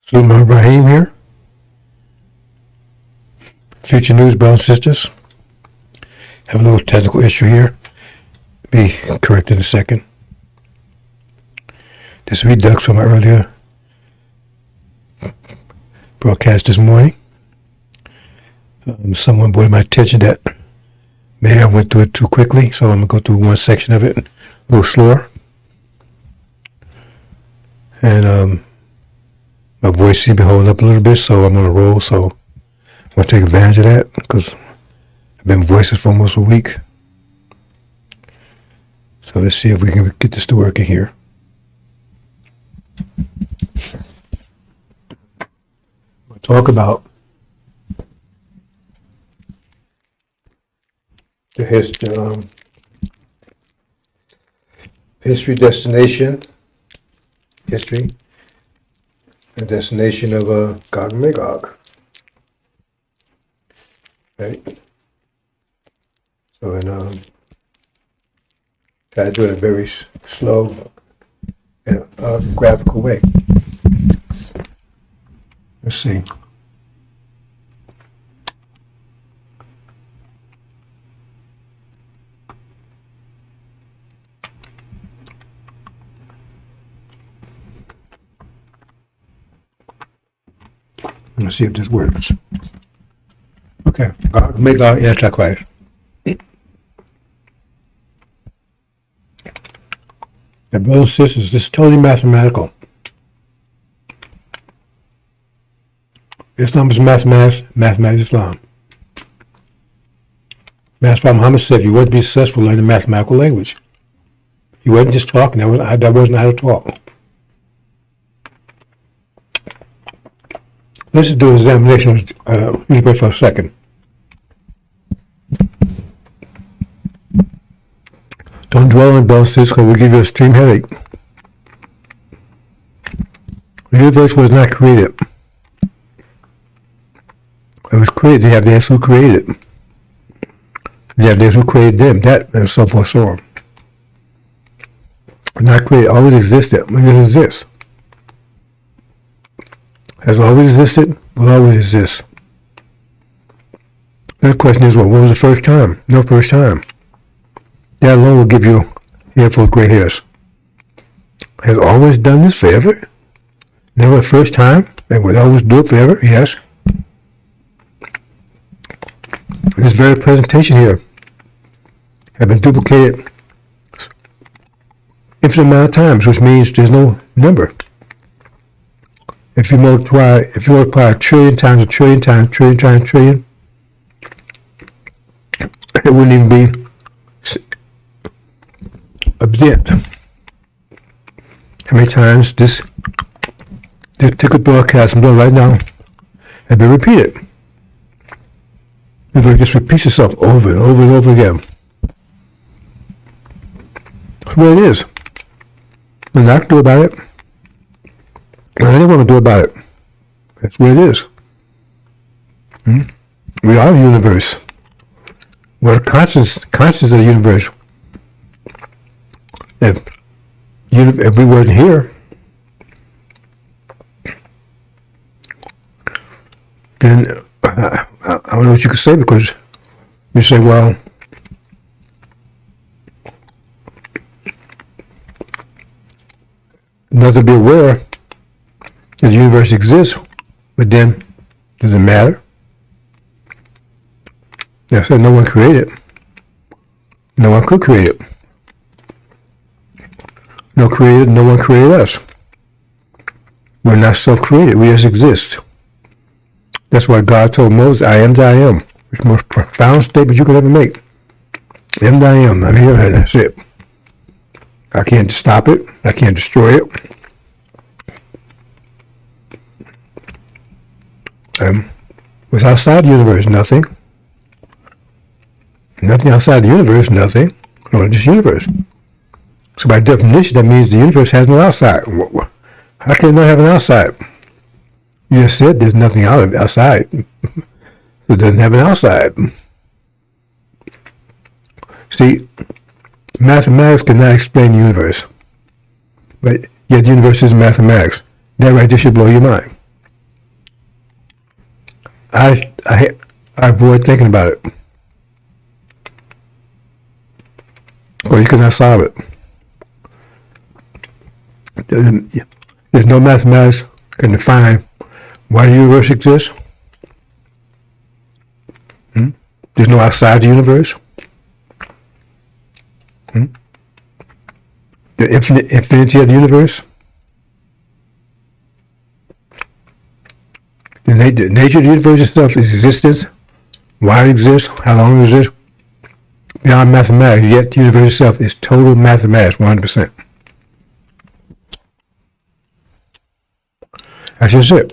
Sulaiman Ibrahim here. Future News, brothers and sisters. Have a little technical issue here. Be corrected in a second. This redux from my earlier broadcast this morning. Someone brought my attention that maybe I went through it too quickly, so I'm going to go through one section of it a little slower. And my voice seems to be holding up a little bit, so I'm on a roll, so I want to take advantage of that because I've been voiceless for almost a week. So let's see if we can get this to working here. We'll talk about the history and destination of Gog and Magog. Right? So, and try to do it in a very slow and graphical way. Let's see. Let's see if this works. Okay, Magog Antichrist. And brothers and sisters, this is totally mathematical. Islam is mathematics, mathematics Islam. Master Prophet Muhammad said if you want to be successful, learn a mathematical language. He wasn't just talking, that wasn't how to talk. Let's just do an examination. Just wait for a second. Don't dwell on brothers and sisters because we'll give you a extreme headache. The universe was not created. It was created. You have the answer who created it. You have the answer who created them, that, and so forth, so on. Not created, always existed. It exists. Has always existed, will always exist. And the question is, well, when was the first time? No first time. That alone will give you a hair full of gray hairs. Has always done this forever? Never a first time? And would always do it forever? Yes. This very presentation here has been duplicated infinite amount of times, which means there's no number. If you multiply a trillion times a trillion times trillion times trillion, it wouldn't even be a bit. How many times this particular broadcast I'm doing right now has been repeated? It just repeats itself over and over and over again. That's what it is. Nothing I can do about it. Nothing want to do about it. That's what it is. We are the universe. We're conscious of the universe. If we weren't here, then I don't know what you could say, because you say, well, not to be aware that the universe exists, but then does it matter? Yeah, so no one created it. No one could create it. No one created us. We're not self-created. We just exist. That's why God told Moses, I am that I am. It's the most profound statement you could ever make. I am that I am. I'm here, and that's it. I can't stop it. I can't destroy it. What's outside the universe? Nothing. Nothing outside the universe, nothing. Only this universe. So by definition, that means the universe has no outside. How can it not have an outside? You just said there's nothing outside. So it doesn't have an outside. See, mathematics cannot explain the universe. But yet the universe is mathematics. That right there should blow your mind. I avoid thinking about it. Or you cannot solve it. There's no mathematics can define why the universe exists. There's no outside the universe. The infinity of the universe. The nature of the universe itself, its existence, why it exists, how long it exists, beyond mathematics, yet the universe itself is total mathematics, 100%. That's just it.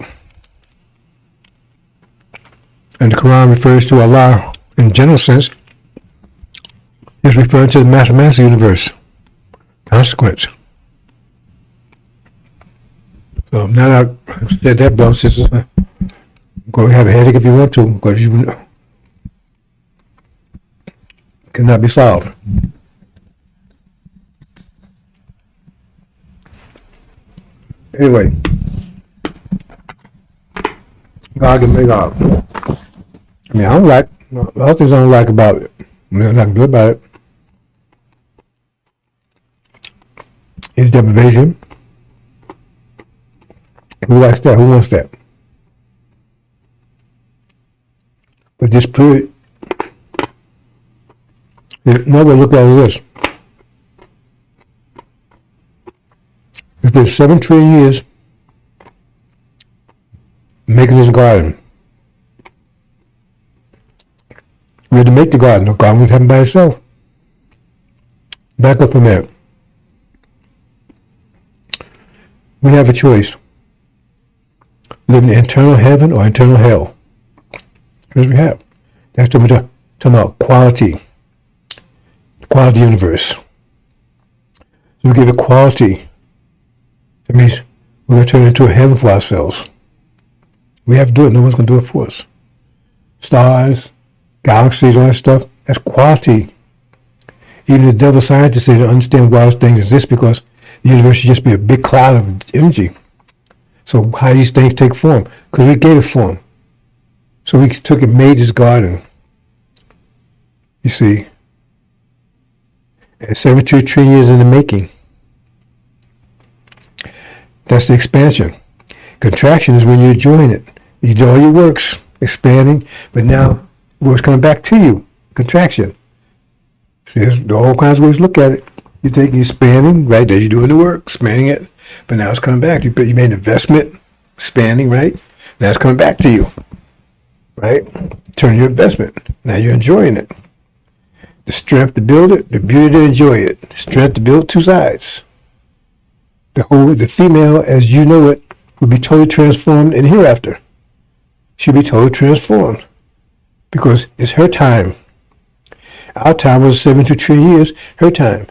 And the Quran refers to Allah in general sense. It's referring to the mathematics of the universe. Consequence. So now that I've said that, brothers and sisters, go have a headache if you want to, because you cannot be solved. Anyway, God can make out. I mean, I don't like, a lot of things I don't like about it. I mean, I'm not good about it. It's deprivation. Who likes that? Who wants that? But this period, nobody look at this. It's been 7 trillion years making this garden. We had to make the garden. The garden was happening by itself. Back up from there. We have a choice. Live in eternal heaven or eternal hell. That's what we have. That's what we're talking about. Quality. Quality universe. So we give it quality. That means we're going to turn it into a heaven for ourselves. We have to do it. No one's going to do it for us. Stars, galaxies, all that stuff, that's quality. Even the devil scientists say they don't understand why those things exist because the universe should just be a big cloud of energy. So how do these things take form? Because we gave it form. So we took and made this garden. You see. And 72 trillion years in the making. That's the expansion. Contraction is when you're enjoying it. You do all your works, expanding, but now work's coming back to you. Contraction. See, there's all kinds of ways to look at it. You're taking, expanding, right? There you're doing the work, expanding it, but now it's coming back. You made an investment, expanding, right? Now it's coming back to you, right? Turn your investment. Now you're enjoying it. The strength to build it, the beauty to enjoy it. The strength to build, 2 sides. The female, as you know it, will be totally transformed in hereafter. She'll be totally transformed because it's her time. Our time was 72 trillion years, her time.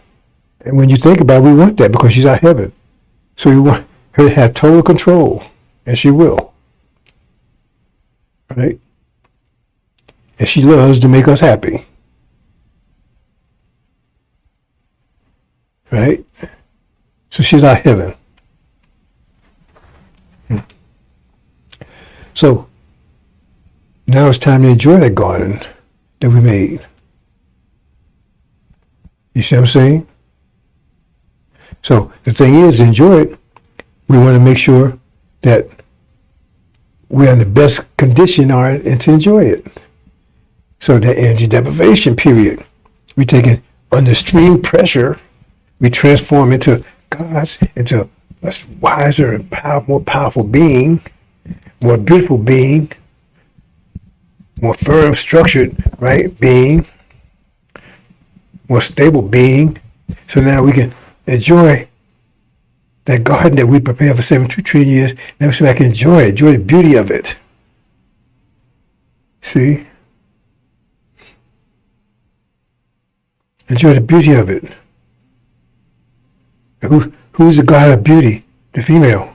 And when you think about it, we want that because she's our heaven. So we want her to have total control, and she will. Right? And she loves to make us happy. Right? So she's our heaven. So now it's time to enjoy that garden that we made. You see what I'm saying? So the thing is, to enjoy it, we want to make sure that we're in the best condition and to enjoy it. So that energy deprivation period, we take it under extreme pressure, we transform into gods, into a wiser and more powerful being, more beautiful being, more firm, structured, right, being, more stable being. So now we can enjoy that garden that we prepared for 72 trillion years. Now so I can enjoy the beauty of it. See? Enjoy the beauty of it. Who's the god of beauty? The female.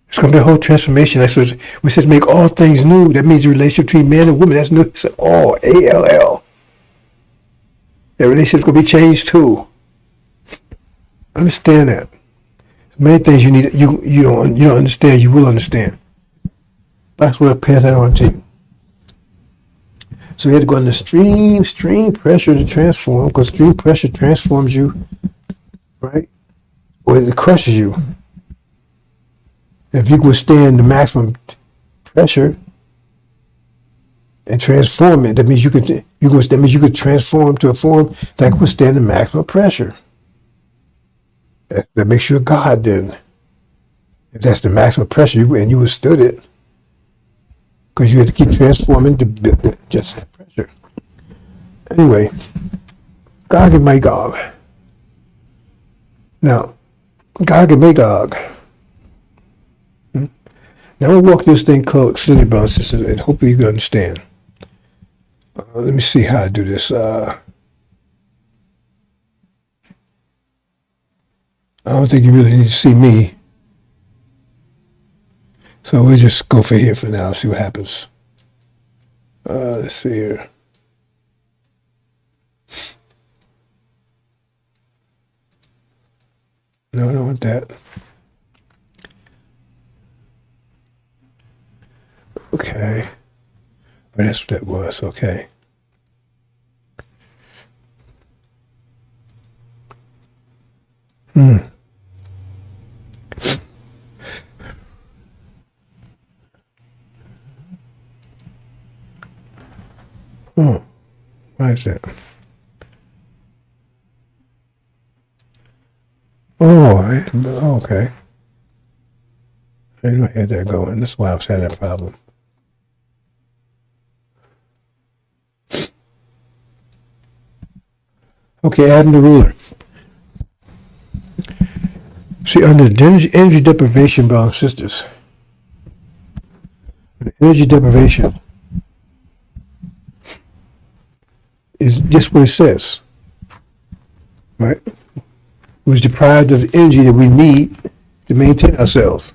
It's going to be a whole transformation. That's what it says, make all things new. That means the relationship between man and woman. That's new. It's all, A-L-L. That relationship's going to be changed too. Understand that. There's many things you don't understand. You will understand. That's what I pass that on to you. So we had to go under stream pressure to transform, because stream pressure transforms you, right? Or it crushes you. If you can withstand the maximum pressure and transform it, that means you could transform to a form that can withstand the maximum pressure. That makes you a god then. If that's the maximum pressure, and you withstood it, because you had to keep transforming to just that pressure. Anyway, Gog and Magog. Now, Gog and Magog. Now we'll walk through this thing called Silly Brothers and Sisters, and hopefully you can understand. Let me see how I do this. I don't think you really need to see me. So we'll just go for here for now, see what happens. Let's see here. No, I don't want that. Okay. Oh, that's what that was. Okay. Oh, why is that? Oh, okay. I didn't know I had that going. That's why I was having that problem. Okay, adding the ruler. See, under the energy deprivation, brothers and sisters, energy deprivation is just what it says, right? We're deprived of the energy that we need to maintain ourselves.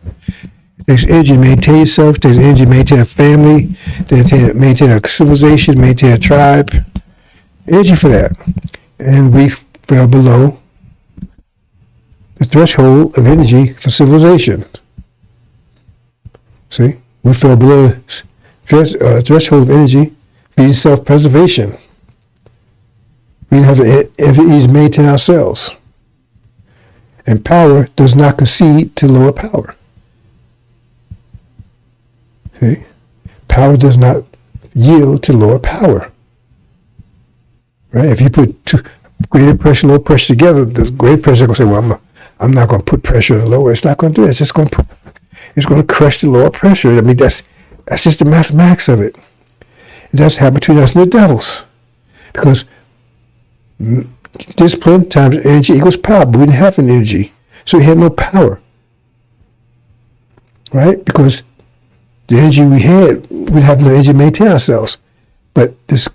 It takes energy to maintain yourself, it takes energy to maintain a family, to maintain a civilization, maintain a tribe. Energy for that. And we fell below the threshold of energy for civilization. See? We fell below the threshold of energy for self-preservation. We didn't have the energy to maintain ourselves. And power does not concede to lower power. See? Power does not yield to lower power. Right? If you put greater pressure, lower pressure together, the greater pressure is going to say, well, I'm not going to put pressure on the lower. It's not going to do it. It's just going to crush the lower pressure. I mean, that's just the mathematics of it. And that's happened between us and the devils. Because discipline times energy equals power, but we didn't have an energy. So we had no power. Right? Because the energy we had, we'd have no energy to maintain ourselves. But this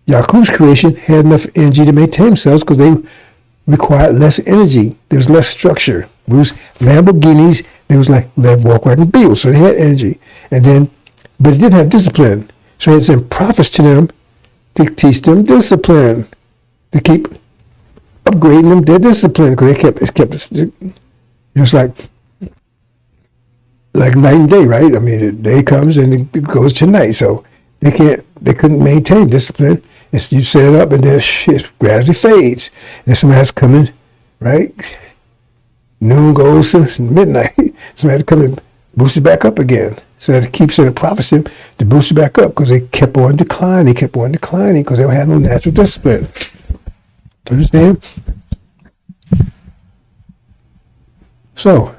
Yaakov's creation had enough energy to maintain themselves because they required less energy. There was less structure. It was Lamborghinis. They was like Volkswagen Beetles, so they had energy. And then, but it didn't have discipline. So he had to send prophets to them to teach them discipline, to keep upgrading them their discipline, because it was like night and day, right? I mean, the day comes and it goes to night, so they couldn't maintain discipline. You set it up and then it gradually fades. And somebody has to come in, right? Noon goes to midnight. Somebody has to come and boost it back up again. So they had to keep sending prophets in to boost it back up because they kept on declining. They kept on declining because they don't have no natural discipline. Understand? So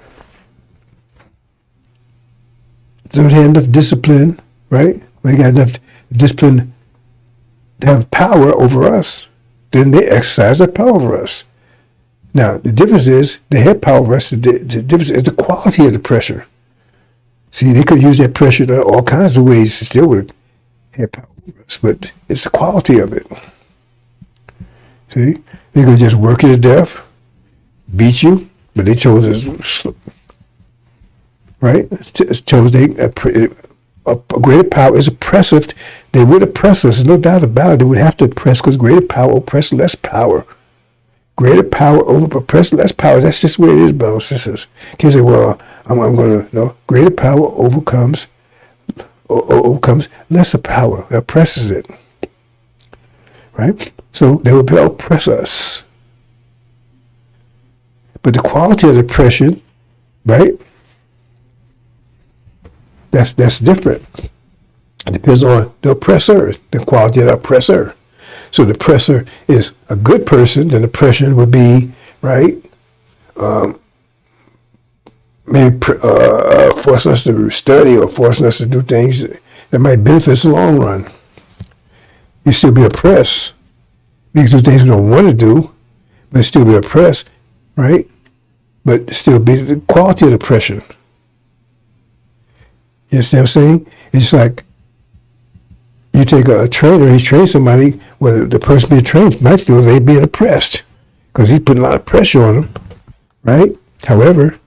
they don't have enough discipline, right? When they got enough discipline to have power over us, then they exercise that power over us. Now, the difference is they had power over us. The difference is the quality of the pressure. See, they could use that pressure in all kinds of ways. Still would have had power over us, but it's the quality of it. See, they could just work you to death, beat you, but they chose us, right? Chose a greater power is oppressive. They would oppress us. There's no doubt about it. They would have to oppress because greater power oppress less power. Greater power over oppress less power. That's just the way it is, brothers and sisters. Can't say, well, I'm going to, no. Greater power overcomes overcomes lesser power, oppresses it. Right? So they will oppress us. But the quality of the oppression, right? That's different. It depends on the oppressor, the quality of the oppressor. So the oppressor is a good person, then oppression would be, right? Maybe forcing us to study or forcing us to do things that might benefit us in the long run. You still be oppressed. We can do things we don't want to do, but still be oppressed, right? But still be the quality of the oppression. You understand what I'm saying? It's like you take a trainer, he's training somebody, well, the person being trained might feel they're being oppressed because he's putting a lot of pressure on them, right? However,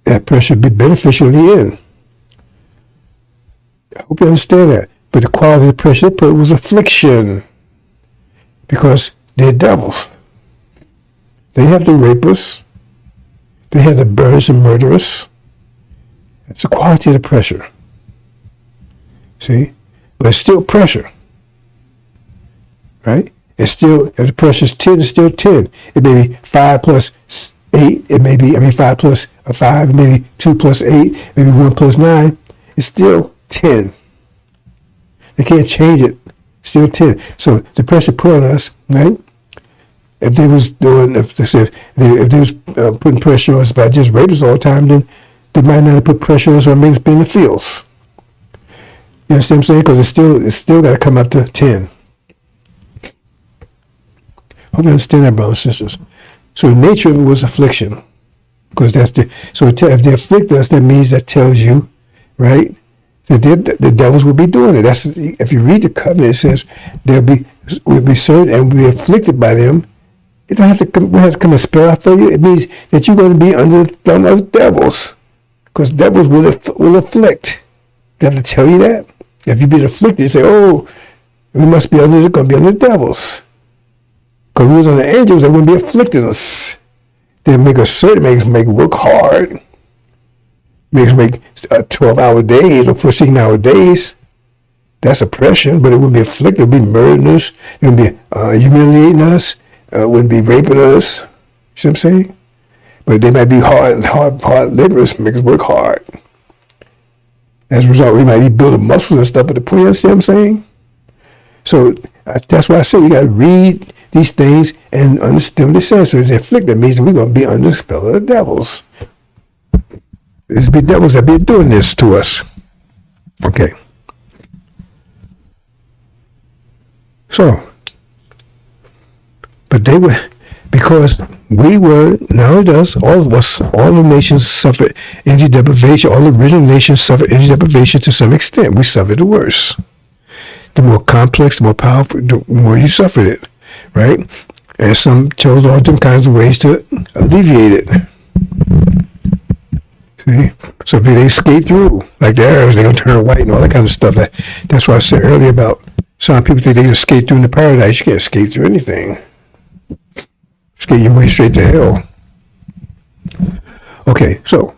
that pressure would be beneficial in the end. I hope you understand that. But the quality of the pressure they put was affliction because they're devils. They have to rape us. They have to burn us and murder us. That's the quality of the pressure. See? But it's still pressure. Right? It's still, if the pressure is 10, it's still 10. It may be 5 plus 8. It may be, 5 plus 5. It may be 2 plus 8. Maybe 1 plus 9. It's still 10. They can't change it. Still 10. So the pressure put on us, right? If they was putting pressure on us by just raping us all the time, then they might not have put pressure on us or make us be in the fields. You understand what I'm saying? Because it's still got to come up to 10. Hope you understand that, brothers and sisters. So the nature of it was affliction, because if they afflict us, that means that tells you, right, that the devils will be doing it. That's if you read the covenant, it says we'll be served and we'll be afflicted by them. It don't have to come and spell out for you. It means that you're going to be under the thumb of devils, because devils will afflict. They have to tell you that. If you've been afflicted, you say, "Oh, we must be going to be under the devils." Because we was on the angels, they wouldn't be afflicting us. They make us certain, make work hard. Make us make 12-hour days or 14-hour days. That's oppression, but it wouldn't be afflicted. It wouldn't be murdering us. It wouldn't be humiliating us. It wouldn't be raping us. You see what I'm saying? But they might be hard laborers, make us work hard. As a result, we might be building muscles and stuff, but the point, you understand what I'm saying? So that's why I say you got to read these things and understand what it says. So it's afflicted means that we're going to be under the spell of the devils. It's be devils that be doing this to us. Okay. So, but they were, because we were, now it does, all of us, all the nations suffered energy deprivation. All the original nations suffered energy deprivation to some extent. We suffered the worst. The more complex, the more powerful, the more you suffered it, right? And some chose all different kinds of ways to alleviate it. See? So if they skate through, like the arrows, they're going to turn white and all that kind of stuff. That's why I said earlier about some people think they can skate through into paradise. You can't skate through anything. Skate your way straight to hell. Okay, so.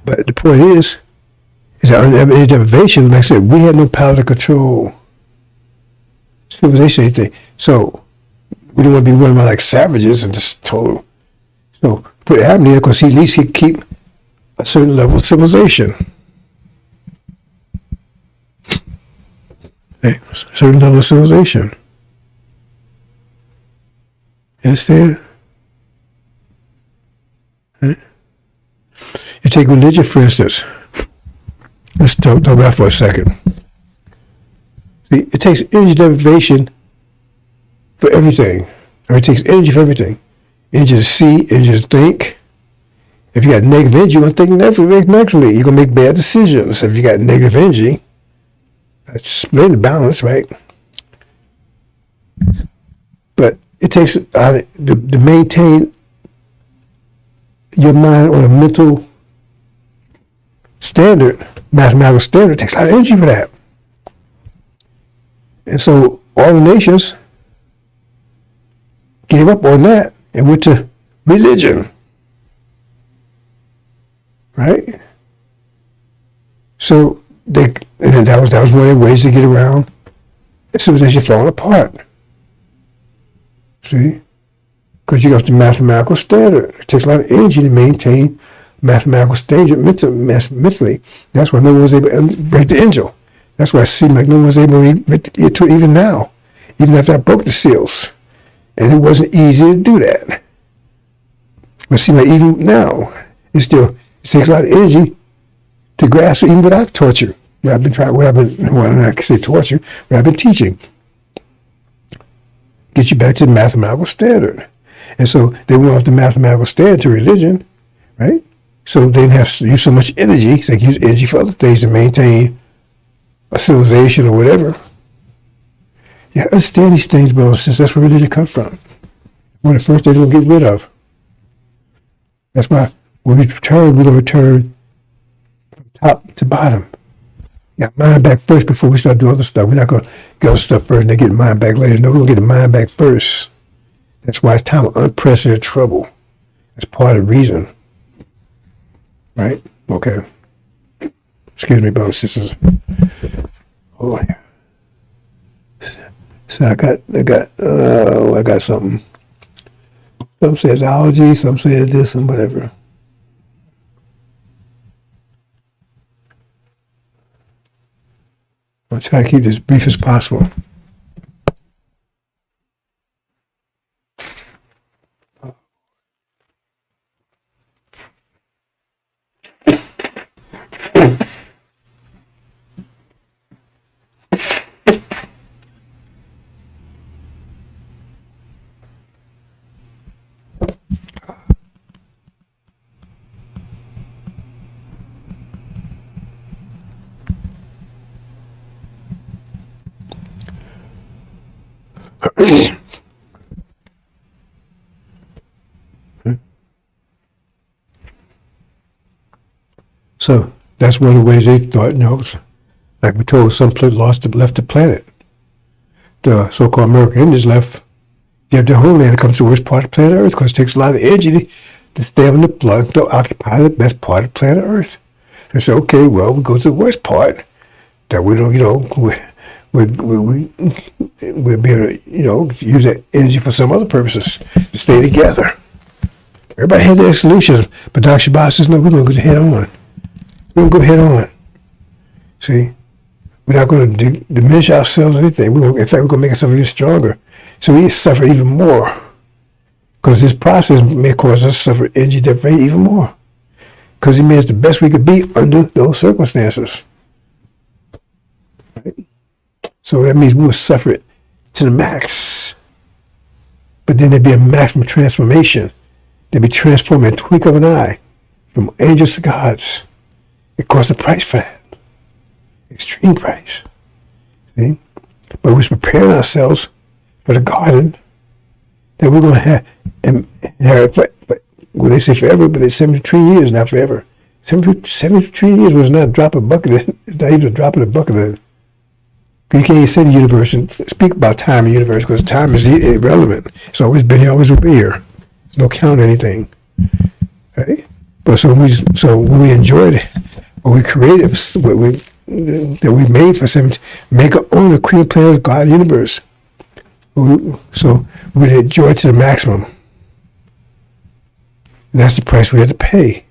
But the point is that under energy deprivation, like I said, we had no power to control civilization, anything. So we don't want to be running around like savages and just total. So put Adam there because at least he'd keep a certain level of civilization. Okay? A certain level of civilization. You understand? Okay? You take religion, for instance. Let's talk about that for a second. See, it takes energy deprivation for everything. It takes energy for everything. Energy to see, energy to think. If you got negative energy, you're going to think negatively. You're going to make bad decisions. If you got negative energy, that's split the balance, right? But it takes to maintain your mind on a mental standard, mathematical standard. It takes a lot of energy for that. And so all the nations gave up on that and went to religion. right? So and that was one of the ways to get around civilization falling apart. See? Because you got the mathematical standard. It takes a lot of energy to maintain mathematical standard mentally. That's why no one was able to break the angel. That's why it seemed like no one was able to get to it even now, even after I broke the seals. And it wasn't easy to do that. But it seems like even now, it takes a lot of energy to grasp even what I've taught you. Well, I can say taught you, what I've been teaching. Get you back to the mathematical standard. And so they went off the mathematical standard to religion, right? So they didn't have to use so much energy. So they could use energy for other things to maintain a civilization or whatever. Yeah, understand these things, brothers, since that's where religion comes from. One of the first things we're going to get rid of. That's why when we return, we're going to return from top to bottom. Got mind back first before we start doing other stuff. We're not going to get other stuff first and then get mind back later. No, we're going to get the mind back first. That's why it's time of unprecedented trouble. That's part of the reason. Right? Okay. Excuse me, brothers and sisters. Oh, yeah. So I got something. Some says allergy, some says this and whatever. I'll try to keep this brief as possible. So that's one of the ways they thought, like we told, some left the planet. The so-called American Indians left, gave their homeland. It comes to the worst part of planet Earth because it takes a lot of energy to stay on the plug to occupy the best part of planet Earth. They say, okay, well, we go to the worst part that we don't, we'll be able to, use that energy for some other purposes to stay together. Everybody had their solutions, but Dr. Shabbat says, no, we're going to go head on. We're going to go head on. See? We're not going to diminish ourselves or anything. In fact, we're going to make ourselves even stronger. So we suffer even more. Because this process may cause us to suffer energy deprivation even more. Because it means the best we could be under those circumstances. Right? So that means we will suffer it to the max. But then there'd be a maximum transformation. They'd be transformed in a twinkle of an eye. From angels to gods. It costs a price for that. Extreme price. See? But we're preparing ourselves for the garden that we're going to have inherit. Well, they say forever, but it's 73 years, not forever. 73 years was not a drop of bucket. It's not even a drop in the bucket. You can't even say the universe and speak about time in the universe because time is irrelevant. It's always been here, always will be here. There's no count anything. Right? But so when we enjoyed it, what we created, that we made for 7, make our own the creative plan of God universe. So we enjoy it to the maximum. And that's the price we had to pay.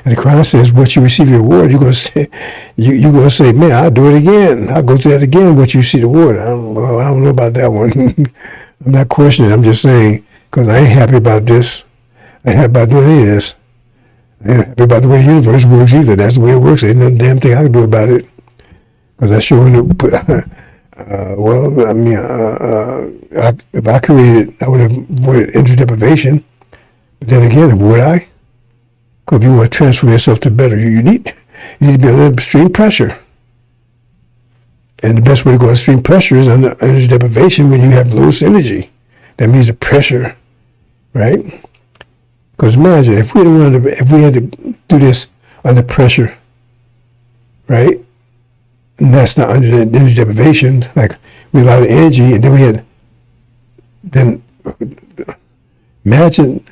And the Quran says, once you receive your reward, you're going to say, man, I'll do it again. I'll go through that again once you see the reward. I don't know about that one. I'm not questioning. I'm just saying, because I ain't happy about this. I ain't happy about doing any of this. I ain't happy about the way the universe works either. That's the way it works. Ain't no damn thing I can do about it. Because I sure want to if I created, I would have avoided energy deprivation. But then again, would I? Because if you want to transform yourself to better, you need to be under extreme pressure. And the best way to go extreme pressure is under energy deprivation when you have lowest energy. That means the pressure, right? Because imagine if we had to do this under pressure, right? And that's not under the energy deprivation. Like we had a lot of energy, and then imagine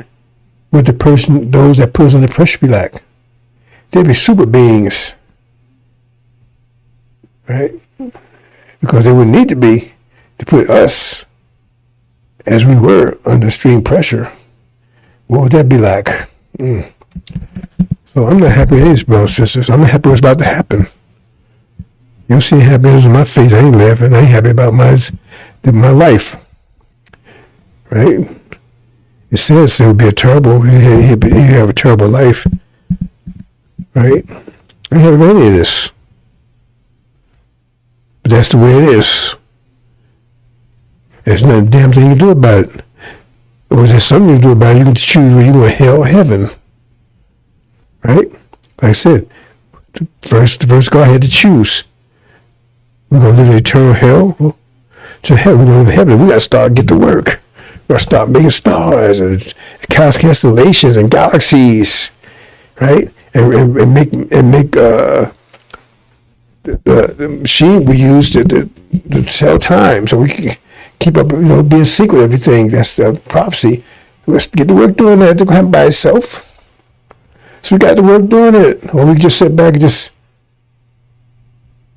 what those that put us under pressure be like. They'd be super beings, right? Because they would need to be to put us, as we were, under extreme pressure. What would that be like? So I'm not happy with this, brothers and sisters. I'm not happy what's about to happen. You don't see happiness on my face. I ain't laughing. I ain't happy about my life, right? It says it would be a terrible, he'd have a terrible life, right? I ain't having any of this. But that's the way it is. There's no damn thing you can do about it. Or there's something you can do about it. You can choose whether you want hell or heaven. Right? Like I said, the first God had to choose. We're going to live in eternal hell to heaven. We're going to live in heaven. We got to get to work. We're going to start making stars and constellations and galaxies. Right? And make the machine we use to sell time, so we can keep up, being secret everything. That's the prophecy. Let's get to work doing that. It's going to happen by itself. So we got to work doing it, or we just sit back and just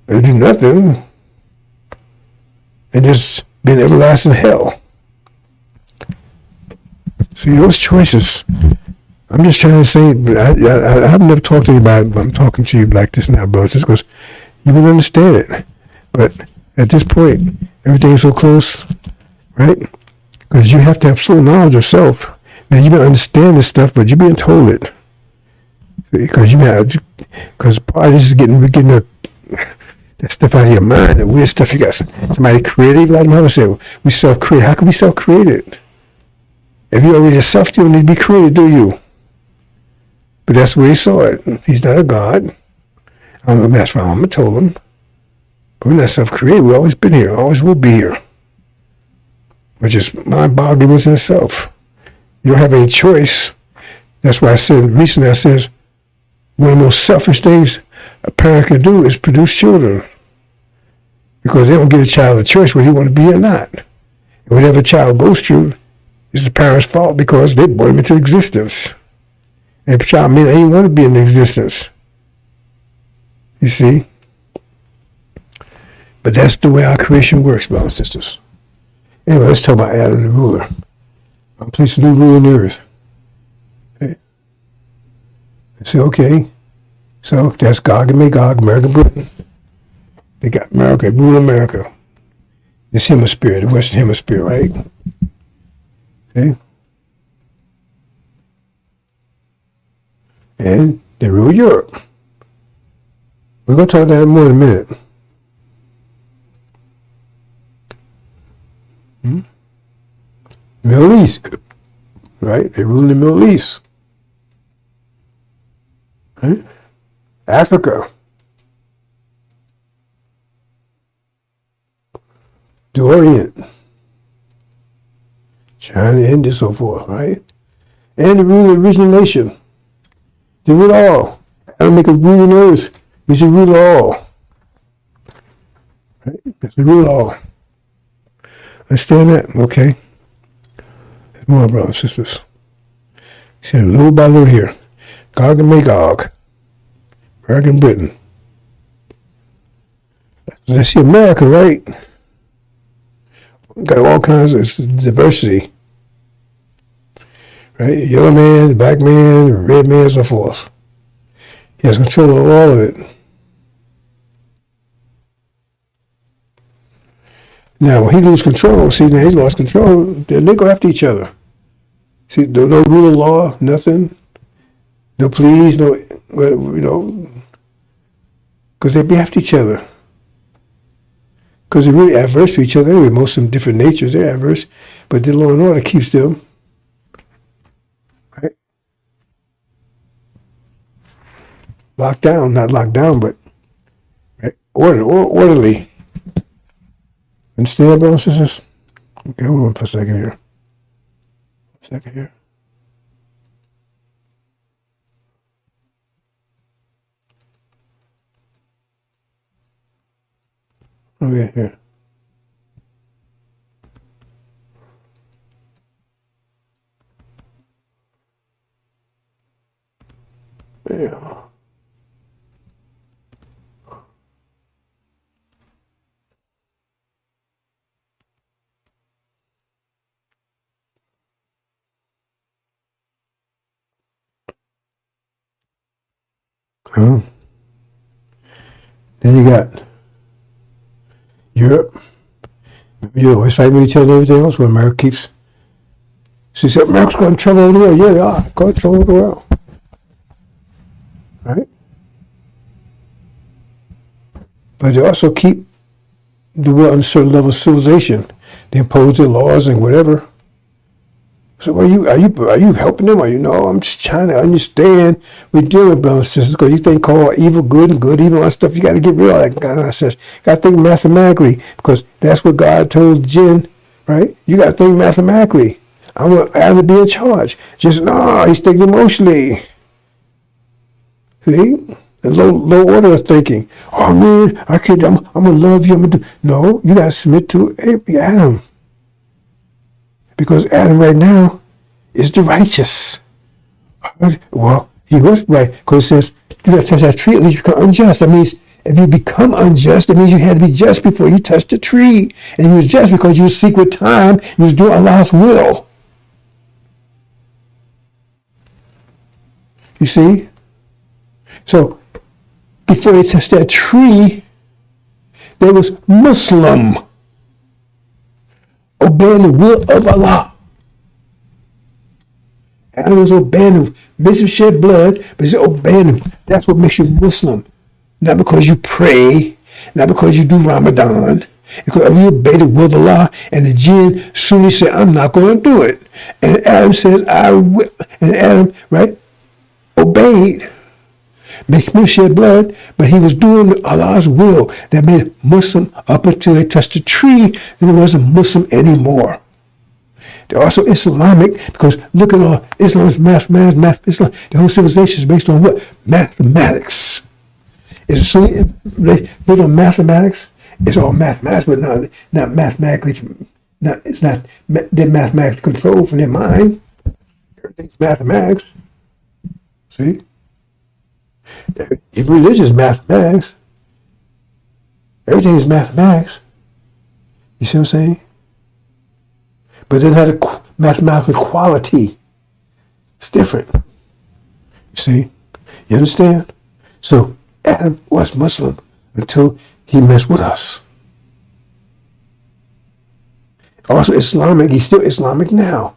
do nothing, and just be in everlasting hell. See, those choices. I'm just trying to say, but I've never talked to anybody, but I'm talking to you like this now, bro, just because you will understand it. But at this point, everything's so close, right? Because you have to have full knowledge of self. Now, you may understand this stuff, but you're being told it. Because part of this is getting that stuff out of your mind, the weird stuff you got. Somebody creative, like Muhammad said, we self-create. How can we self-create? If you're already self, you don't need to be created, do you? But that's the way he saw it. He's not a God. I don't know if that's what Muhammad told him. But we're not self-created. We've always been here. Always will be here. Which is mind-boggling within itself. You don't have any choice. That's why I said recently, one of the most selfish things a parent can do is produce children. Because they don't give a child a choice whether he want to be or not. And whatever a child goes through is the parent's fault because they brought him into existence. And the child may not even want to be in existence. You see? But that's the way our creation works, brothers and sisters. Anyway, let's talk about Adam the ruler. I'm placing a new rule on the earth. Okay. And say, okay, so that's Gog and Magog, America, Britain. They got America, rule America. This hemisphere, the Western Hemisphere, right? Okay. And they rule Europe. We're going to talk about that more in a minute. Middle East, right? They rule in the Middle East. Right? Africa. The Orient. China, India, so forth, right? And the rule of the original nation. They rule all. I don't make a rule on earth. We should rule all. Right? They rule all. Understand that? Okay. There's more, brothers and sisters. See, little by little here. Gog and Magog. America and Britain. I see America, right? Got all kinds of diversity. Right? Yellow man, black man, red man, and so forth. He has control of all of it. Now, when he loses control, see, now he's lost control, then they go after each other. See, no rule of law, nothing. No pleas, no, because they be after each other. Because they're really adverse to each other anyway. Most of them different natures, they're adverse. But the law and order keeps them. Right? Locked down, not locked down, but right? Orderly. Understand, brothers and sisters? Okay, hold on for a second here. Okay, here. Yeah. Huh? Then you got Europe. You always fight me to tell everything else where America keeps. She said, America's going to trouble over the world. Yeah, they are. Going to trouble over the world. Right? But they also keep the world on a certain level of civilization. They impose their laws and whatever. So are you helping them? Or you know, I'm just trying to understand. We're dealing with brothers and sisters because you think called evil good and good evil and stuff. You got to get rid of that. God says, got to think mathematically because that's what God told Jen, right? You got to think mathematically. I want Adam to be in charge. Just no, he's thinking emotionally. See, the low order of thinking. Oh man, I can't. I'm gonna love you. I'm gonna do. No, you got to submit to Adam. Because Adam right now is the righteous. Well, he was right because it says, do not touch that tree, at least you become unjust. That means if you become unjust, that means you had to be just before you touched the tree. And you was just because you seek with time, you was doing Allah's will. You see? So, before they touched that tree, there was Muslim. Obeying the will of Allah. Adam was obeying him. Makes him shed blood, but he's obeying him. That's what makes you Muslim. Not because you pray, not because you do Ramadan. Because you obey the will of Allah, and the jinn soon said, I'm not going to do it. And Adam says, I will. And Adam, right, obeyed. Make him shed blood, but he was doing Allah's will. That made him Muslim up until they touched the tree, then he wasn't Muslim anymore. They're also Islamic because look at all Islam is mathematics. Islam, the whole civilization is based on what? Mathematics. It's based on mathematics. It's all mathematics, but not mathematically. It's not they're mathematically controlled from their mind. Everything's mathematics. See. If religion is mathematics, everything is mathematics. You see what I'm saying? But it doesn't have a mathematical quality. It's different. You see? You understand? So Adam was Muslim until he messed with us. Also Islamic, he's still Islamic now.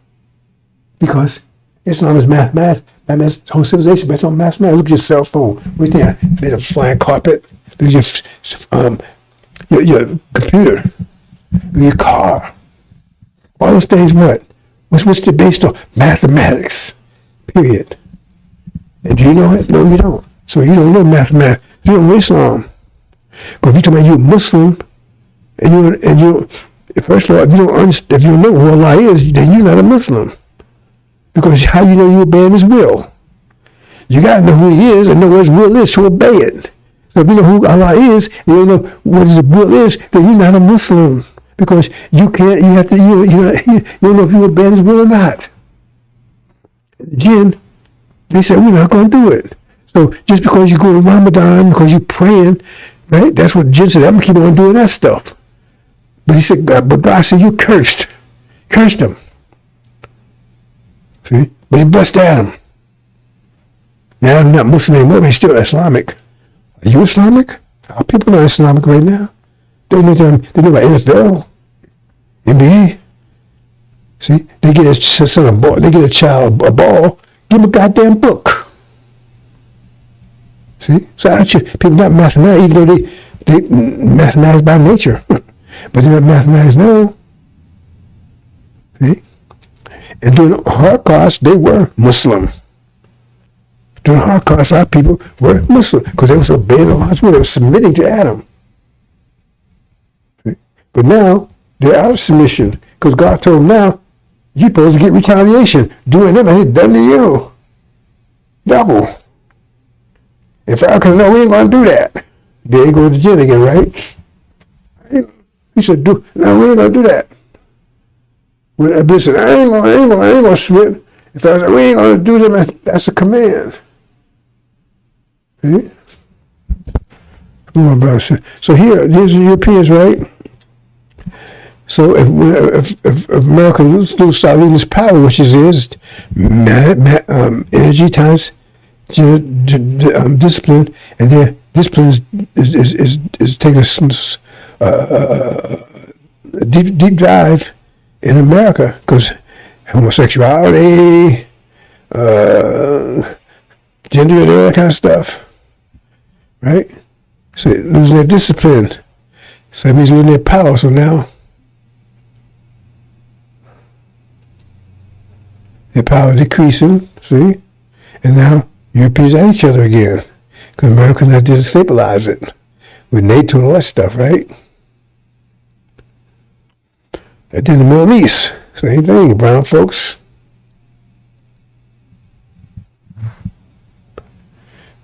Because Islam is mathematics. The whole civilization based on mathematics. Look at your cell phone. What do you think? Made of flying carpet. Look at your computer. Look at your car. All those things what? What's based on? Mathematics. Period. And do you know it? No, you don't. So you don't know mathematics. You don't know Islam. But if you're talking about you're Muslim, and you first of all, if you don't know who Allah is, then you're not a Muslim. Because how you know you obey his will? You got to know who he is and know what his will is to obey it. So if you know who Allah is, and you know what his will is, then you're not a Muslim. Because you can't, you have to, you don't know if you obey his will or not. Jinn, they said, we're not going to do it. So just because you go to Ramadan, because you're praying, right? That's what Jinn said, I'm going to keep on doing that stuff. But he said, but God said, you cursed him. See? But he blessed Adam. Now I'm not Muslim anymore, but he's still Islamic. Are you Islamic? Our people are Islamic right now. They know about NFL, NBA. See? They get a son a ball, they get a child a ball, give him a goddamn book. See? So actually, people not mathematics, even though they mathematics by nature. But they're not mathematics now. See? And during the Holocaust, they were Muslim. During the Holocaust, our people were Muslim because they were obeying Allah's will. They were submitting to Adam. But now, they're out of submission because God told them now, you're supposed to get retaliation. Doing them as it's done to you. Double. If I could know, we ain't going to do that. There you go to Jen again, right? He said, no, we ain't going to do that. When I said, I ain't gonna submit. If I said, we ain't gonna do them, that's a command. See? Come on, brother. So here, these are Europeans, right? So if America start losing its power, which it is, energy times discipline, and their discipline is taking a deep dive in America, because homosexuality, gender, and all that kind of stuff, right? So losing their discipline, so that means losing their power. So now their power decreasing, see? And now Europeans at each other again, because Americans had to stabilize it with NATO and all that stuff, right? And then the Middle East, same thing, brown folks.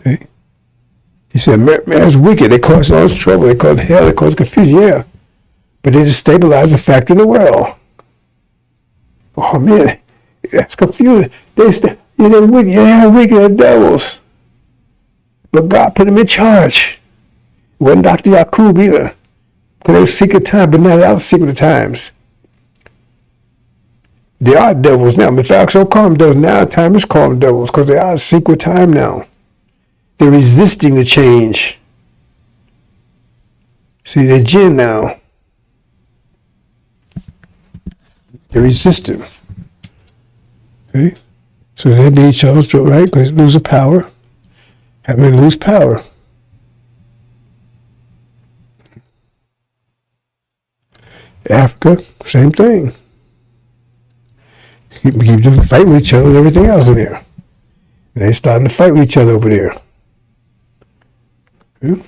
Okay. He said, man's wicked, they cause all this trouble, they cause hell, they cause confusion, yeah. But they just stabilize the factor in the world. Oh man, that's confusing. They're wicked, they're wicked, they're devils. But God put them in charge. It wasn't Dr. Yakub either. Because they were secret times, but now they're out of secret times. They are devils now. In fact, so call them devils. Now time is called them devils because they are a secret time now. They're resisting the change. See, they're jinn now. They're resisting. See? So they be each other's throat, right? Because they lose the power. Having to lose power. Africa, same thing. Keep them fighting with each other and everything else in there. And they're starting to fight with each other over there. Okay?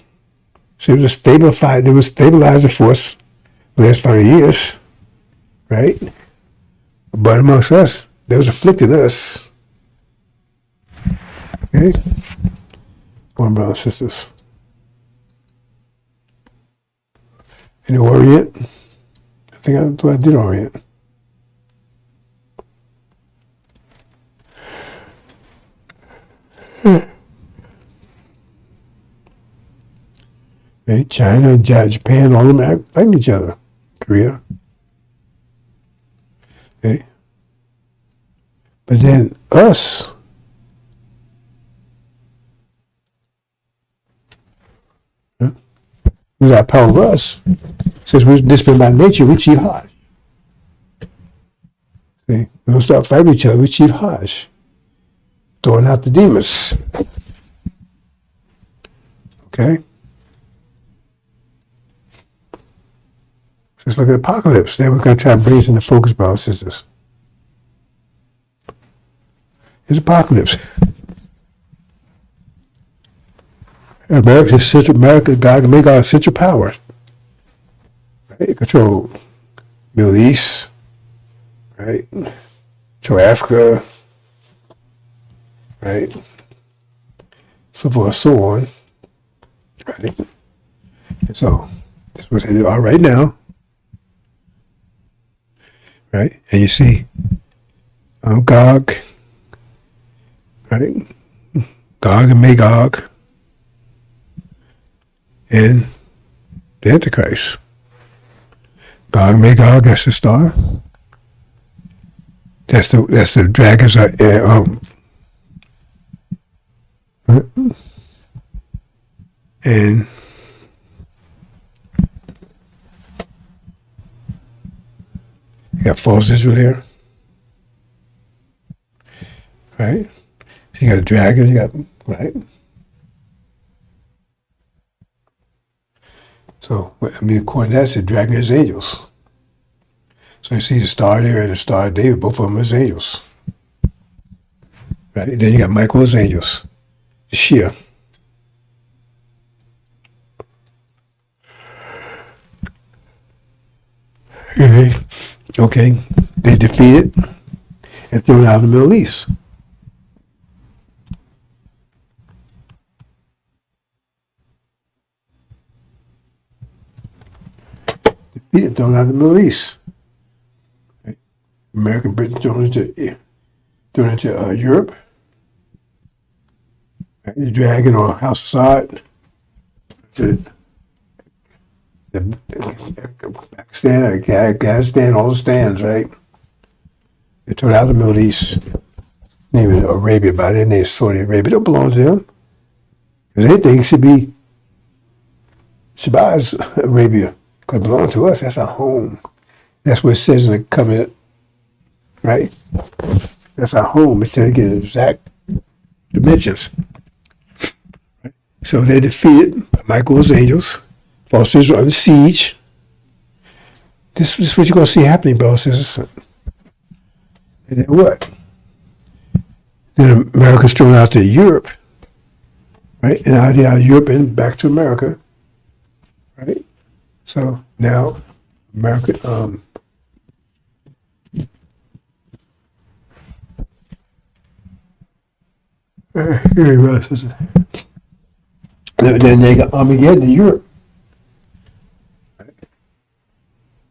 So they would stabilize the force the last 5 years, right? But amongst us, they was afflicting us. Okay? One brothers and sisters. In the Orient, I think I did Orient. Okay, China, Japan, all of them fighting each other. Korea. Okay. But then us, who's our power of us, since we're disciplined by nature, we chief Hajj. Okay. We don't start fighting each other, we chief Hajj. Throwing out the demons. Okay? Just like the apocalypse. Then we're going to try to bring this into focus, brothers and sisters. It's apocalypse. America, God can make our central power. Right? Control Middle East, right? Control Africa, right? So forth and so on. Right? And so that's what they are right now. Right? And you see Gog, right? Gog and Magog, and the Antichrist. Gog and Magog, that's the star. That's the dragons. And you got false Israel here, right? You got a dragon, you got, right? So, according to that, the dragon is angels. So you see the star there and the star of David, both of them is angels. Right? And then you got Michael's angels, the Shia. Okay, they defeated and thrown out of the Middle East. Defeated, thrown out of the Middle East. Okay. American Britain thrown into Europe. Right? The dragon or House of Sod. Pakistan, Afghanistan, all the stands, right? They took out the Middle East, naming Arabia by their name, Saudi Arabia. It don't belong to them. Because anything should be Shabazz Arabia. Because it belongs to us. That's our home. That's what it says in the covenant, right? That's our home. It said to get exact dimensions. Right? So they defeated Michael's angels. False Israel under siege. This is what you're going to see happening, brothers and sisters. And then what? Then America's thrown out to Europe, right? And out of Europe and back to America, right? So now America, then they got Armageddon in Europe. Right?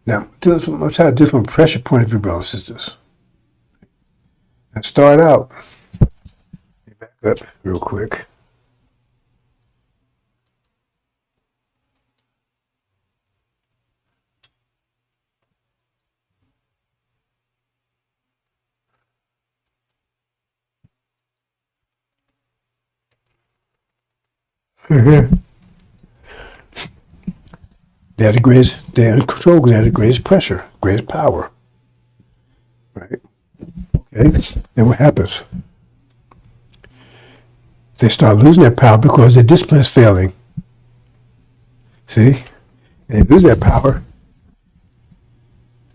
Now, let's have a different pressure point of view, brothers and sisters. Let's start out. Back up real quick. Mm-hmm. They're in control because they have the greatest pressure, greatest power. Right? Okay? Then what happens? They start losing their power because their discipline is failing. See? They lose their power.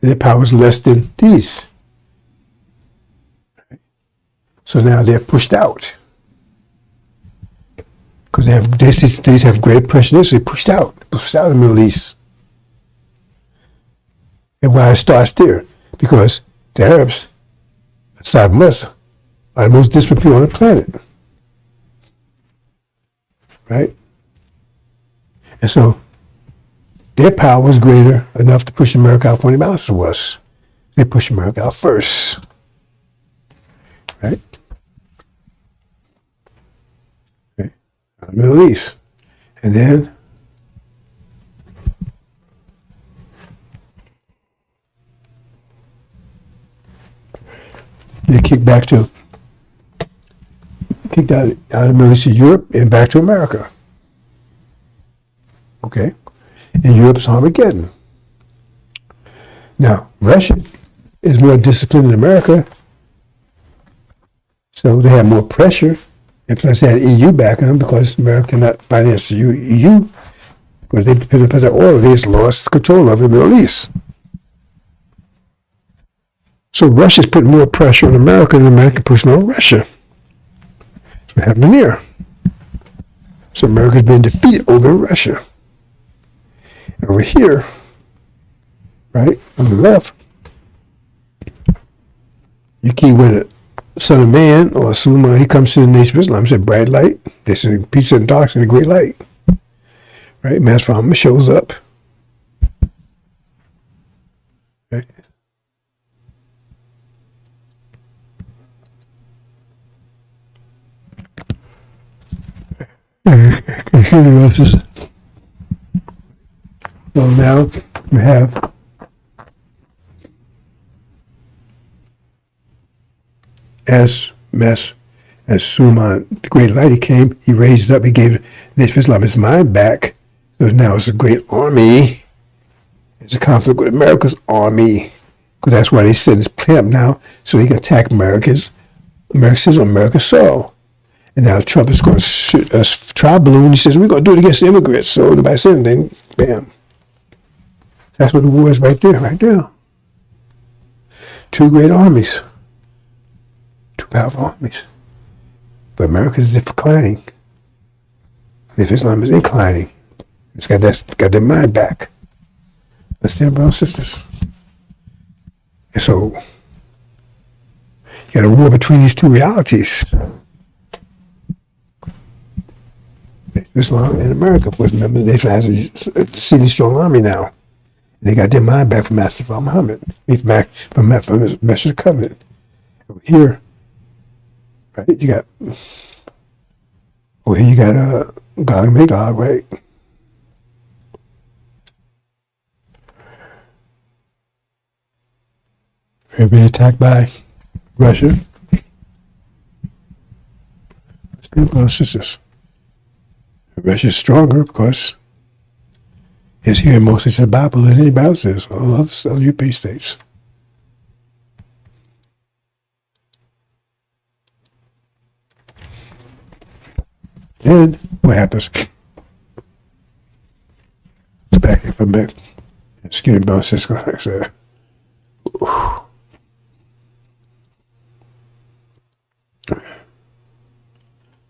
Their power is less than these. Right? So now they're pushed out. Because they have great pressure, so they pushed out of the Middle East. And why it starts there? Because the Arabs, aside from us, are the most disciplined people on the planet. Right? And so their power was greater enough to push America out 20 miles to us. They pushed America out first. Right? Okay. The Middle East. And then they kicked out of the Middle East to Europe and back to America. Okay? And Europe's Armageddon. Now, Russia is more disciplined than America, so they have more pressure, and plus they had EU backing them because America cannot finance the EU because they depend upon their oil. They just lost control of the Middle East. So Russia's putting more pressure on America than America pushing on Russia. That's what happened here. So America's been defeated over Russia. Over here, right, on the left, you keep with the Son of Man or Suleiman, he comes to the nation of Islam, he said, bright light. They said, peace and darkness and a great light. Right, Master Muhammad shows up. Right. So now you have as Suleiman, the great light, he came, he raised up, he gave the nation of Islam his mind back. So now it's a great army. It's a conflict with America's army. Because that's why they send this camp now, so they can attack America's on America's soil. And now Trump is going to shoot a trial balloon. He says, we're going to do it against the immigrants. So nobody said anything. Bam. That's what the war is right there. Two great armies. Two powerful armies. But America is declining. If Islam is inclining, it's got their mind back. Understand, brothers and sisters? And so, you got a war between these two realities. Islam and America, because remember, they has a city strong army now. And they got their mind back from Master Muhammad. It's back from his Message of the Covenant. Over here, right, you got Over here you got Gog and Magog, right? They're being attacked by Russia. Sisters. Russia's stronger because it's here mostly to the Bible than anybody else is. All other European states. Then what happens? Back if I'm back. Skinny bone Cisco, like I said.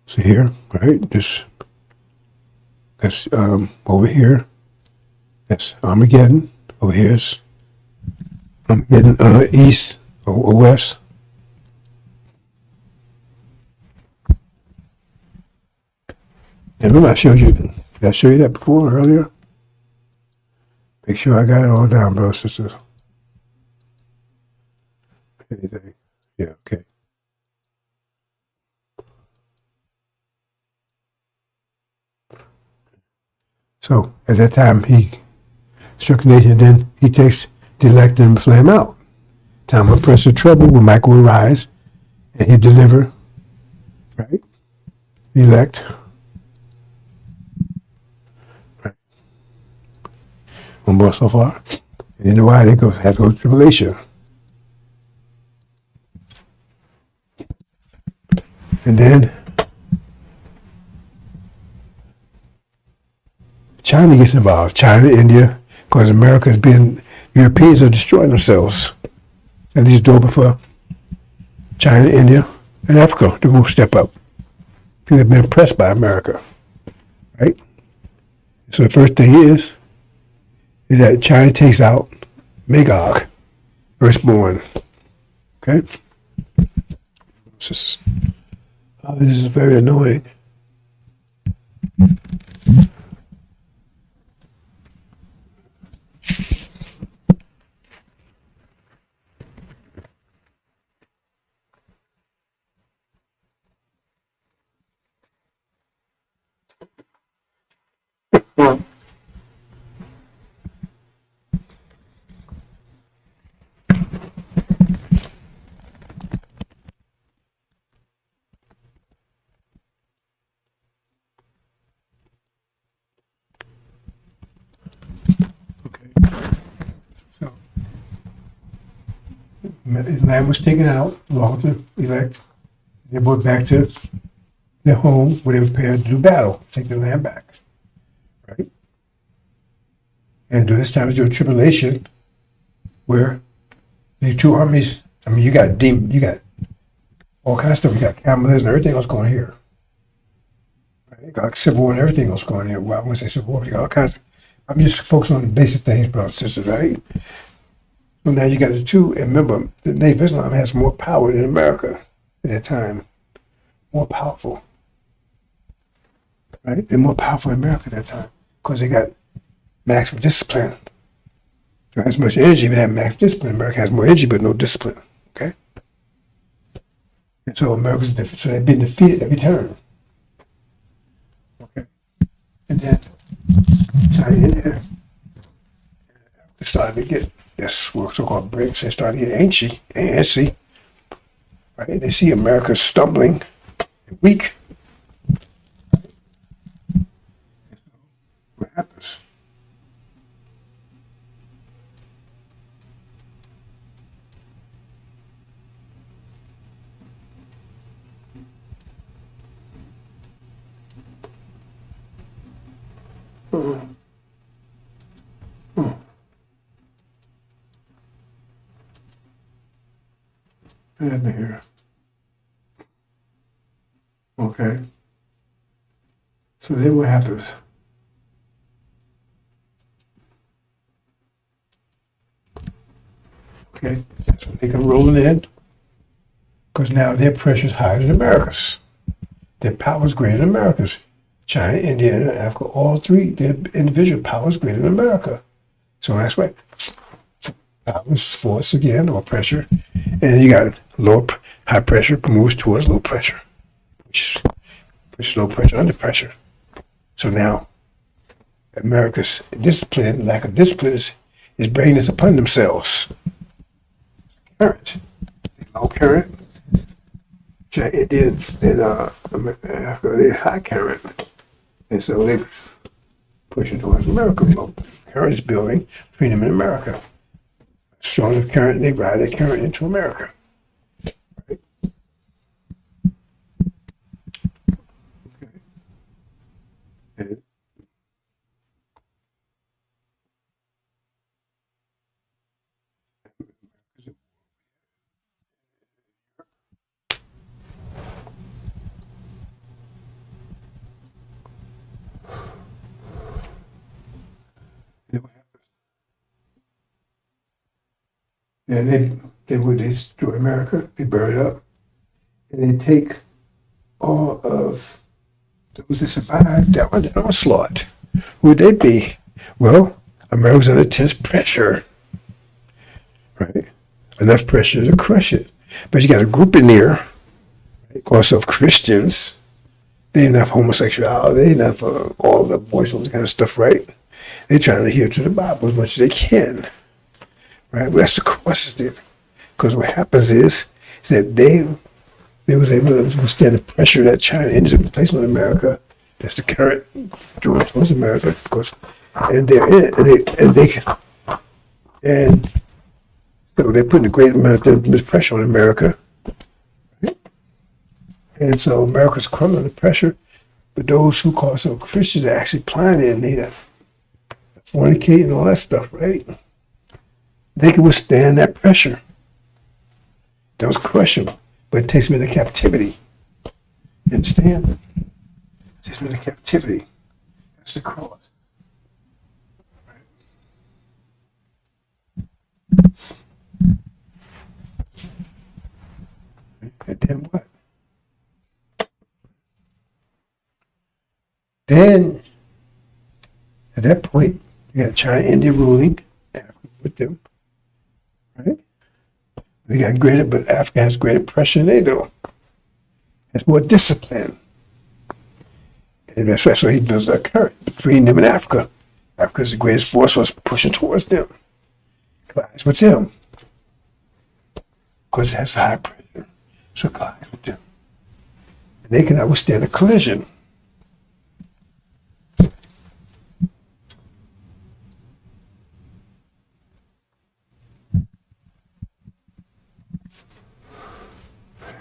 So here, right? That's over here. That's Armageddon. Over here's Armageddon east or west. And remember I showed you. Did I show you that before earlier? Make sure I got it all down, brothers and sisters. Anything? Yeah, okay. So at that time he struck the nation, and then he takes the elect and flay him out. Time of pressure trouble when Michael will rise and he deliver, right? The elect. Right. One more so far. And you know why they have to go through tribulation. And then China gets involved. China, India, because America's been, Europeans are destroying themselves. And these door before China, India, and Africa to move step up. People have been oppressed by America, right? So the first thing is that China takes out Magog, firstborn. Okay? This is very annoying. So, the land was taken out, along with the elect. They went back to their home where they were prepared to do battle, take the land back, right? And during this time, during tribulation, where the two armies, I mean, you got all kinds of stuff. You got cannibalism and everything else going here. Right? You got civil war and everything else going here. Well, I wouldn't say civil war, but you got all kinds of, I'm just focusing on the basic things, brothers and sisters, right? So now you got the two, and remember, the Nation of Islam has more power than America at that time. More powerful. Right? They're more powerful in America at that time because they got maximum discipline. They don't have as much energy, but they have maximum discipline. America has more energy, but no discipline. Okay? And so America's different. So they've been defeated every turn. Okay? And then China in there, they started to get this so-called BRICS. They started to get antsy. Right? They see America stumbling and weak. What happens? And here. Okay. So then what happens? Okay, that's when they come rolling in, because now their pressure is higher than America's. Their power is greater than America's. China, India, and Africa, all three, their individual power is greater than America. So that's why power is force again, or pressure, and you got high pressure moves towards low pressure, push low pressure under pressure. So now America's discipline, lack of discipline, is bringing this upon themselves. Current, low current. Indians in Africa, they're high current, and so they pushing towards America. Low current is building between them and America. Strong enough current, they ride that current into America. Right? Okay. And and they would destroy America, they burn it up, and they take all of those that survived that onslaught. Who would they be? Well, America's under intense pressure, right? Enough pressure to crush it. But you got a group in there, right, call themselves Christians. They didn't have homosexuality, they didn't have all the boys, all that kind of stuff, right? They're trying to adhere to the Bible as much as they can. Right? Well, that's the cross there. Because what happens is that they was able to withstand the pressure that China ended up placing on America. That's the current drawing towards America, of course. And so they're putting a great amount of pressure on America. Right? And so America's crumbling under pressure. But those who call themselves Christians are actually applying it, and they fornicate and all that stuff, right? They can withstand that pressure. That was crush them, but it takes them into captivity. You understand? It takes them into captivity. That's the cross. Right? And then what? Then, at that point, you got China, India ruling Africa with them. Right? They got greater, but Africa has greater pressure than they do. Has more discipline. And that's right. So he builds a current between them and Africa. Africa's the greatest force, so it's pushing towards them. Collides with them. Because it has high pressure. So it collides with them. And they cannot withstand a collision.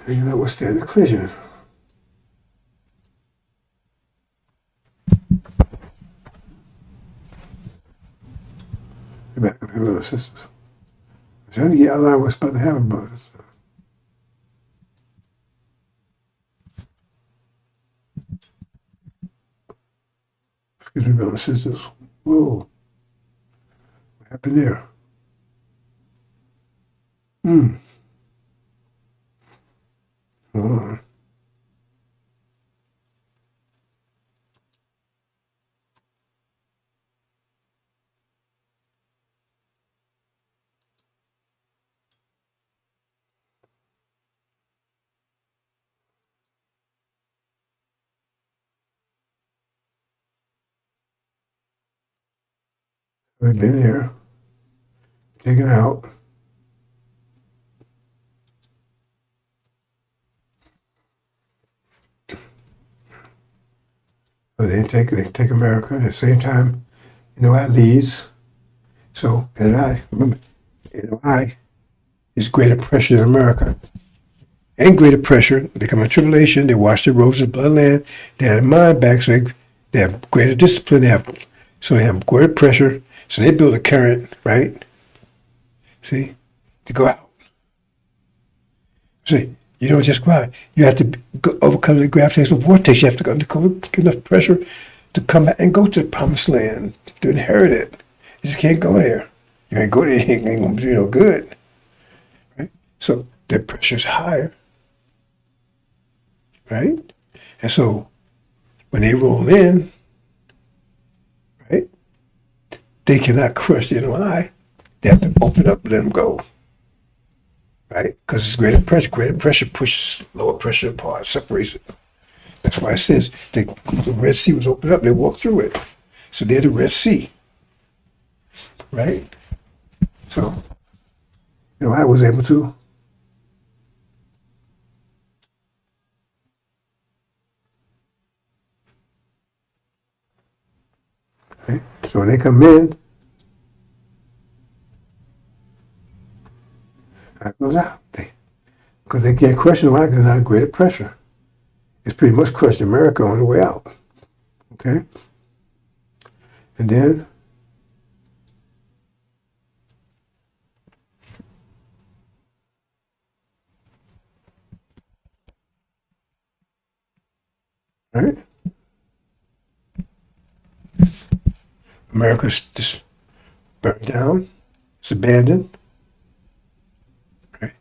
They cannot withstand a collision. Hey, back up here, brothers and sisters. I'm trying to get out of what's about to happen, brothers. Excuse me, brothers and sisters. Whoa. What happened there? Hold on. I've been here, taken out. But they take America at the same time. I leads. So, and I remember, is greater pressure than America. And greater pressure. They come in tribulation. They wash their robes in bloodland. They have their mind back, so they have greater discipline. They have greater pressure. So they build a current, right? See, to go out. See, you don't just go out. You have to overcome the gravitational vortex. You have to undergo enough pressure to come back and go to the promised land, to inherit it. You just can't go there. You ain't go there, you ain't going to do no good. Right? So their pressure's higher. Right? And so when they roll in, right, they cannot crush the NOI. They have to open up and let them go. Right? Because it's greater pressure. Greater pressure pushes lower pressure apart, separates it. That's why it says the Red Sea was opened up. They walked through it. So they're the Red Sea, right? So, I was able to. Right? So when they come in, that goes out. Because they can't crush them out because they're not greater pressure. It's pretty much crushed America on the way out. Okay? And then, right? America's just burnt down. It's abandoned. Right?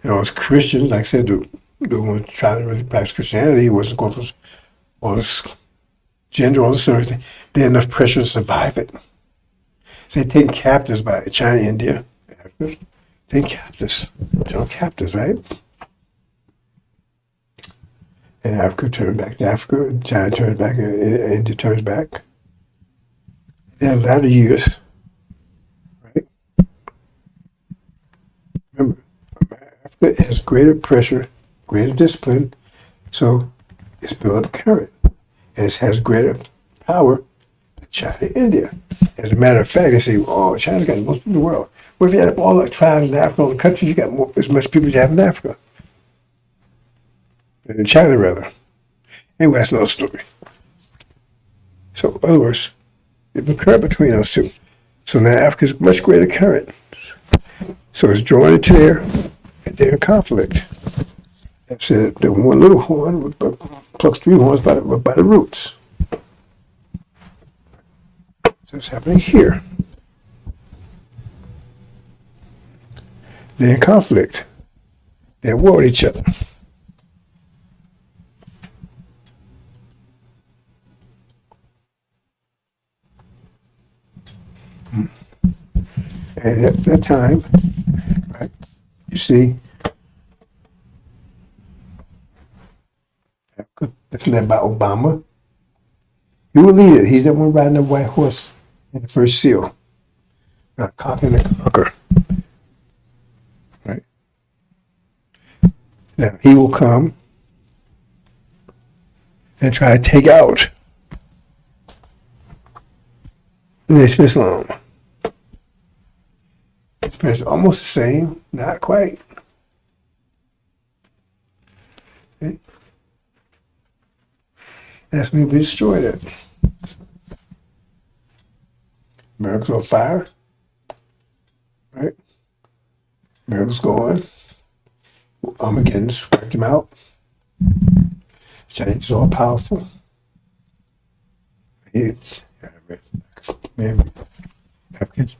As Christians, like I said, they were trying to really practice Christianity. It wasn't going for all this gender, all this everything. They had enough pressure to survive it. So they're taken captives by China, India, Africa. Taken captives. They're captives, right? And Africa turned back to Africa. China turns back, and India turns back. In the latter years, right? Remember, Africa has greater pressure, greater discipline, so it's built up current, and it has greater power than China, India. As a matter of fact, they say, "Oh, China's got the most people in the world." What if you had all the tribes in Africa, all the countries, you got as much people as you have in Africa, in China, rather. Anyway, that's another story. So, in other words, there's a current between those two. So now Africa's much greater current. So it's drawing it to there, and they're in conflict. That's it. The one little horn plucks three horns by the roots. So it's happening here. They're in conflict. They're at war with each other. And at that time, right, you see, Africa, that's led by Obama. He will lead it. He's the one riding the white horse in the first seal. Not conquer and conquer. Right? Now, he will come and try to take out the Nation of Islam. It's almost the same, not quite. Okay. That's when we destroyed it. America's on fire. Right? America's going. Armageddon's wiped them out. Chinese all powerful. It's Africans.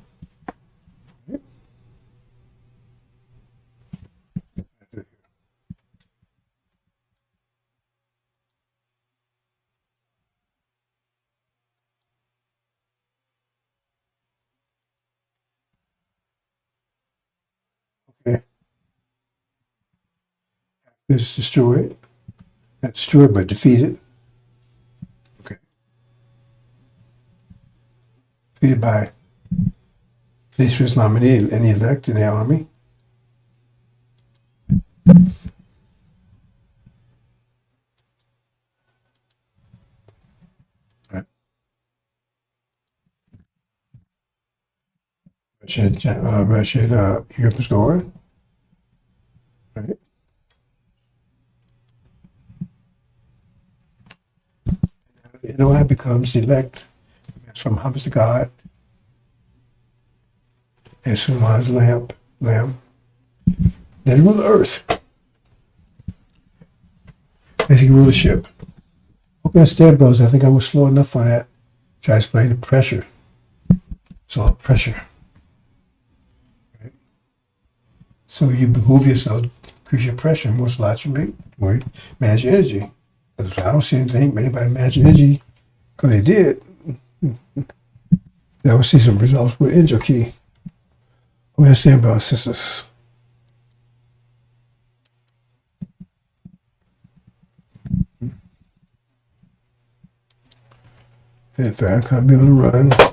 Okay. It's destroyed. Not destroyed, but defeated. Okay. Defeated by the Nation of Islam and the elect in the army. Right. Russia and Europe is going. Right. It becomes the elect from Muhammad's God and Sulaiman's lamb. Then rule the earth. And he rule the ship. Hope you understand, brothers. I think I was slow enough on that. Try to explain the pressure. It's all pressure. Right? So you behoove yourself, increase your pressure, more slots you make, more you manage your energy. Because I don't see anything, anybody manage energy, because they did. I will see some results with Angel Key. We understand, brothers and sisters. In fact, I'll be able to run.